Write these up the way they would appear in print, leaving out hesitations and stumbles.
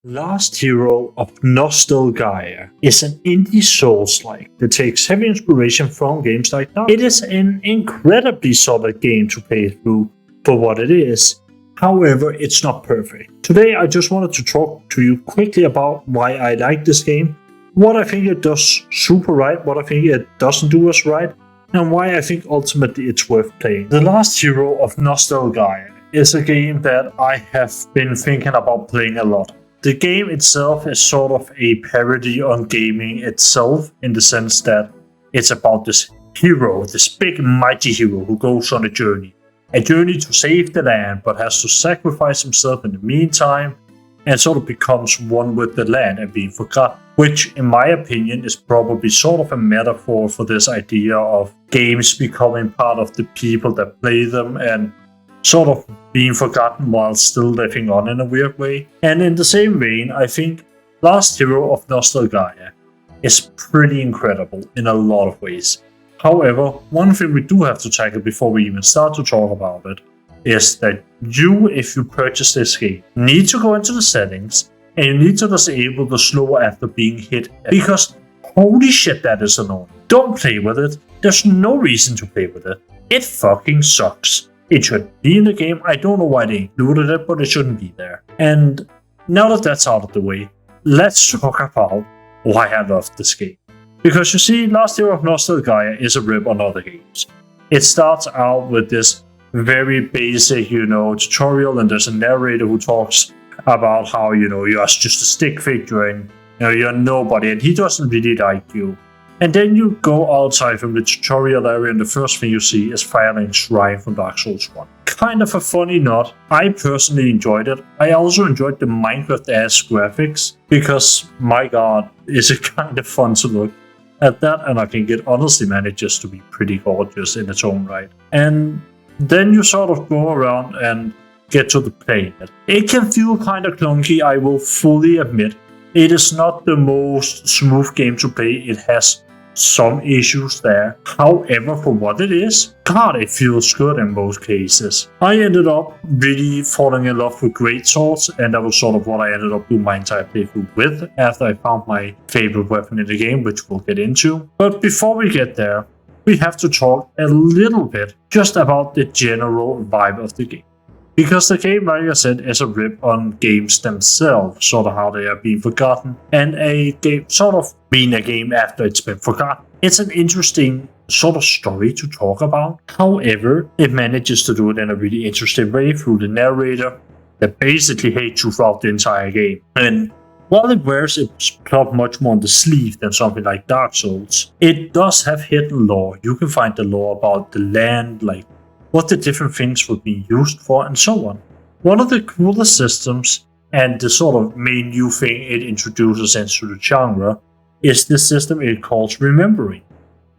Last Hero of Nostalgia is an indie Souls-like that takes heavy inspiration from games like that. It is an incredibly solid game to play through for what it is. However, it's not perfect. Today I just wanted to talk to you quickly about why I like this game, what I think it does super right, what I think it doesn't do as right, and why I think ultimately it's worth playing. The Last Hero of Nostalgia is a game that I have been thinking about playing a lot. The game itself is sort of a parody on gaming itself in the sense that it's about this hero, this big mighty hero who goes on a journey to save the land but has to sacrifice himself in the meantime and sort of becomes one with the land and being forgotten, which in my opinion is probably sort of a metaphor for this idea of games becoming part of the people that play them and sort of being forgotten while still living on in a weird way. And in the same vein, I think Last Hero of Nostalgia is pretty incredible in a lot of ways. However, one thing we do have to tackle before we even start to talk about it is that you, if you purchase this game, need to go into the settings and you need to disable the slow after being hit, because holy shit, that is annoying. Don't play with it. There's no reason to play with it. It fucking sucks. It should be in the game. I don't know why they included it, but it shouldn't be there. And now that that's out of the way, let's talk about why I love this game. Because you see, Last Hero of Nostalgia is a rip on other games. It starts out with this very basic, tutorial, and there's a narrator who talks about how, you're just a stick figure and you're nobody, and he doesn't really like you. And then you go outside from the tutorial area and the first thing you see is Firelink's shrine from Dark Souls 1. Kind of a funny nod. I personally enjoyed it. I also enjoyed the Minecraft-ass graphics because, my god, is it kind of fun to look at that, and I think it honestly manages to be pretty gorgeous in its own right. And then you sort of go around and get to the playing it. It can feel kind of clunky, I will fully admit. It is not the most smooth game to play. It has some issues there. However, for what it is, god, it feels good in most cases. I ended up really falling in love with greatswords, and that was sort of what I ended up doing my entire playthrough with after I found my favorite weapon in the game, which we'll get into. But before we get there, we have to talk a little bit just about the general vibe of the game. Because the game, like I said, is a rip on games themselves, sort of how they are being forgotten, and a game sort of being a game after it's been forgotten. It's an interesting sort of story to talk about. However, it manages to do it in a really interesting way through the narrator that basically hates you throughout the entire game. And while it wears its plot much more on the sleeve than something like Dark Souls, it does have hidden lore. You can find the lore about the land, like what the different things would be used for, and so on. One of the coolest systems, and the sort of main new thing it introduces into the genre, is this system it calls remembering.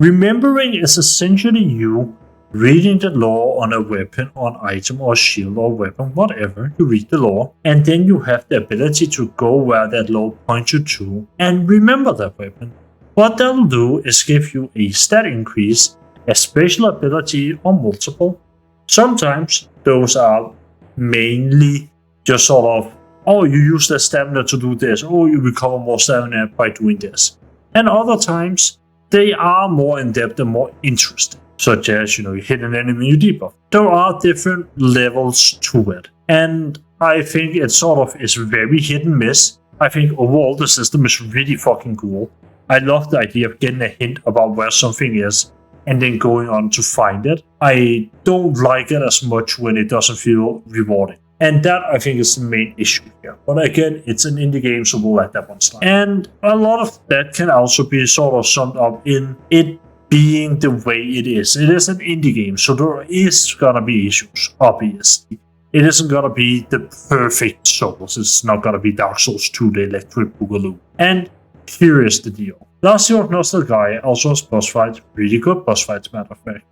Remembering is essentially you reading the lore on a weapon, on item, or shield, or weapon, whatever. You read the lore, and then you have the ability to go where that lore points you to and remember that weapon. What that'll do is give you a stat increase, a special ability, or multiple. Sometimes those are mainly just sort of, oh, you use the stamina to do this, or you recover more stamina by doing this. And other times, they are more in-depth and more interesting, such as, you hit an enemy, you debuff. There are different levels to it, and I think it sort of is very hit and miss. I think overall the system is really fucking cool. I love the idea of getting a hint about where something is, and then going on to find it. I don't like it as much when it doesn't feel rewarding. And that, I think, is the main issue here. But again, it's an indie game, so we'll let that one slide. And a lot of that can also be sort of summed up in it being the way it is. It is an indie game, so there is gonna be issues, obviously. It isn't gonna be the perfect Souls. It's not gonna be Dark Souls 2, the Electric Boogaloo. And here is the deal. Last Hero of Nostalgia also has boss fights, really good boss fights, matter of fact.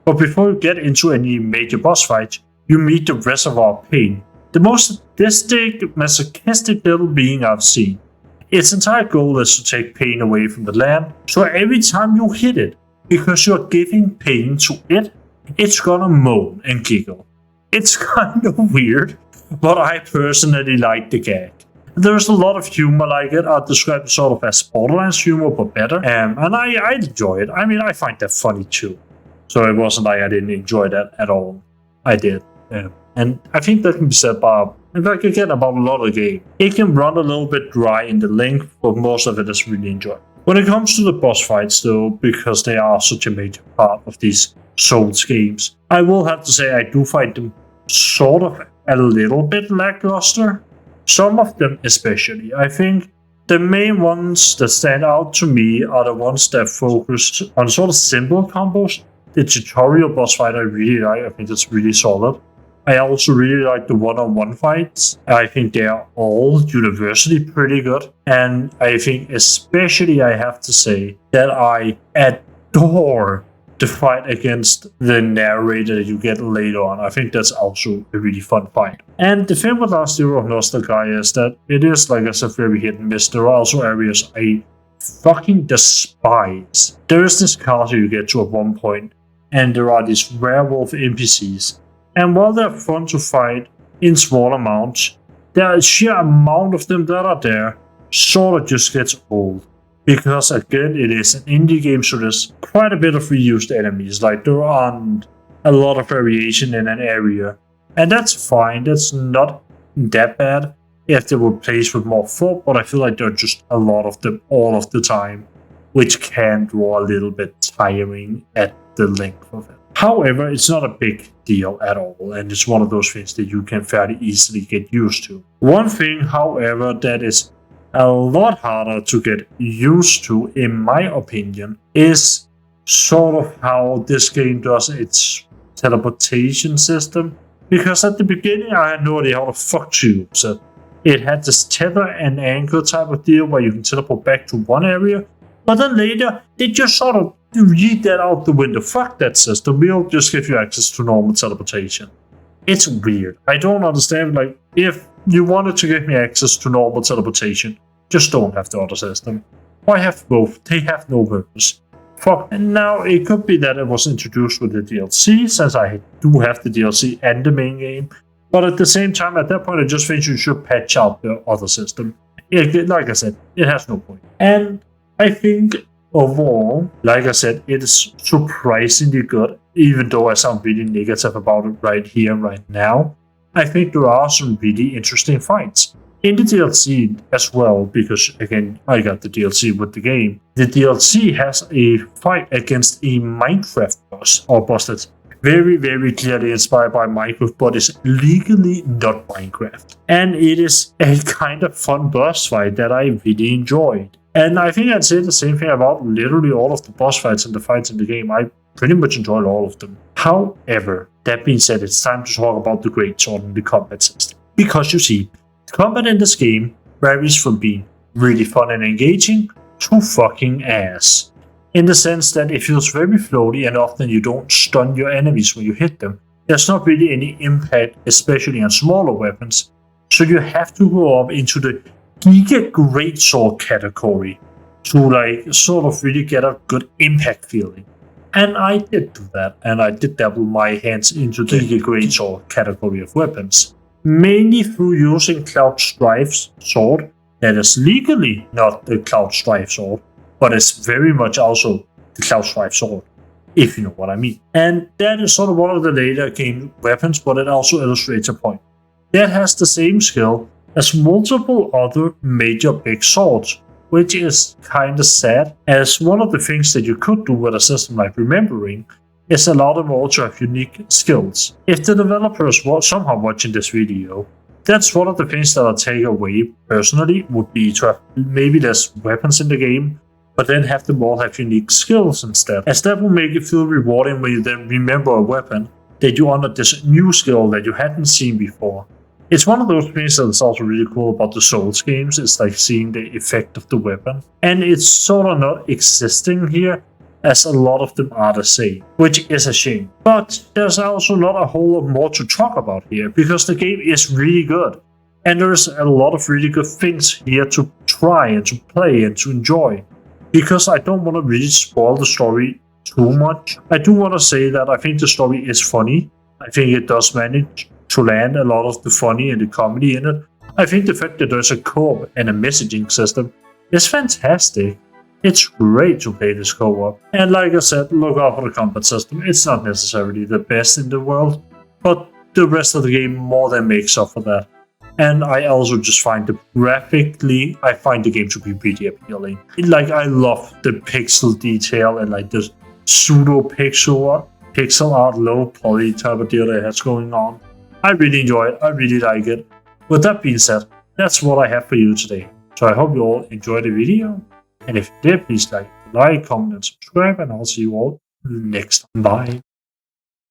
But before you get into any major boss fights, you meet the Reservoir of Pain, the most sadistic, masochistic little being I've seen. Its entire goal is to take pain away from the land, so every time you hit it, because you're giving pain to it, it's gonna moan and giggle. It's kind of weird, but I personally like the gag. There's a lot of humor like it. I'd describe it sort of as Borderlands humor, but better. And I enjoy it. I mean, I find that funny too. So it wasn't like I didn't enjoy that at all. I did. And I think that can be said about, in fact, again, about a lot of the game. It can run a little bit dry in the length, but most of it is really enjoyable. When it comes to the boss fights, though, because they are such a major part of these Souls games, I will have to say I do find them sort of a little bit lackluster. Some of them especially. I think the main ones that stand out to me are the ones that focus on sort of simple combos. The tutorial boss fight I really like. I think that's really solid. I also really like the one-on-one fights. I think they are all universally pretty good. And I think especially I have to say that I adore the fight against the narrator that you get later on. I think that's also a really fun fight. And the thing with Last Hero of Nostalgia is that it is, like I said, very hit and miss. There are also areas I fucking despise. There is this castle you get to at one point, and there are these werewolf NPCs. And while they're fun to fight in small amounts, the sheer amount of them that are there sort of just gets old. Because again, it is an indie game, so there's quite a bit of reused enemies. Like, there aren't a lot of variation in an area. And that's fine, that's not that bad if they were placed with more thought, but I feel like there are just a lot of them all of the time, which can draw a little bit tiring at the length of it. However, it's not a big deal at all, and it's one of those things that you can fairly easily get used to. One thing, however, that is a lot harder to get used to, in my opinion, is sort of how this game does its teleportation system. Because at the beginning, I had no idea how the fuck to use it. It had this tether and anchor type of deal where you can teleport back to one area, but then later, they just sort of read that out the window. Fuck that system, we'll just give you access to normal teleportation. It's weird. I don't understand, like, if you wanted to give me access to normal teleportation, just don't have the other system. Why have both? They have no purpose. Fuck. And now it could be that it was introduced with the DLC, since I do have the DLC and the main game. But at the same time, at that point, I just think you should patch out the other system. Like I said, it has no point. And I think overall, like I said, it is surprisingly good, even though I sound really negative about it right here, right now. I think there are some really interesting fights. In the DLC as well, because again, I got the DLC with the game. The DLC has a fight against a Minecraft boss, or boss that's very, very clearly inspired by Minecraft, but is legally not Minecraft. And it is a kind of fun boss fight that I really enjoyed. And I think I'd say the same thing about literally all of the boss fights and the fights in the game. I pretty much enjoyed all of them. However, that being said, it's time to talk about the greatsword and the combat system. Because you see, combat in this game varies from being really fun and engaging to fucking ass. In the sense that it feels very floaty and often you don't stun your enemies when you hit them. There's not really any impact, especially on smaller weapons, so you have to go up into the Giga Greatsword category to like sort of really get a good impact feeling. And I did do that, and I did dabble my hands into the Giga Greatsword category of weapons. Mainly through using Cloud Strife's sword, that is legally not the Cloud Strife sword, but it's very much also the Cloud Strife sword, if you know what I mean. And that is sort of one of the later game weapons, but it also illustrates a point. That has the same skill as multiple other major big swords, which is kinda sad, as one of the things that you could do with a system like Remembering is allow them all to have unique skills. If the developers were somehow watching this video, that's one of the things that I'll take away personally, would be to have maybe less weapons in the game, but then have them all have unique skills instead, as that will make it feel rewarding when you then remember a weapon that you unlock this new skill that you hadn't seen before. It's one of those things that's also really cool about the Souls games, it's like seeing the effect of the weapon. And it's sort of not existing here, as a lot of them are the same, which is a shame. But there's also not a whole lot more to talk about here, because the game is really good. And there's a lot of really good things here to try and to play and to enjoy. Because I don't want to really spoil the story too much. I do want to say that I think the story is funny. I think it does manage to land a lot of the funny and the comedy in it. I think the fact that there's a co-op and a messaging system is fantastic. It's great to play this co-op. And like I said, look out for the combat system. It's not necessarily the best in the world, but the rest of the game more than makes up for that. And I also just find I find the game to be pretty appealing. Like, I love the pixel detail and like the pseudo pixel art, low poly type of deal that it has going on. I really enjoy it. I really like it. With that being said, that's what I have for you today. So I hope you all enjoyed the video. And if you did, please like, comment, and subscribe. And I'll see you all next time. Bye.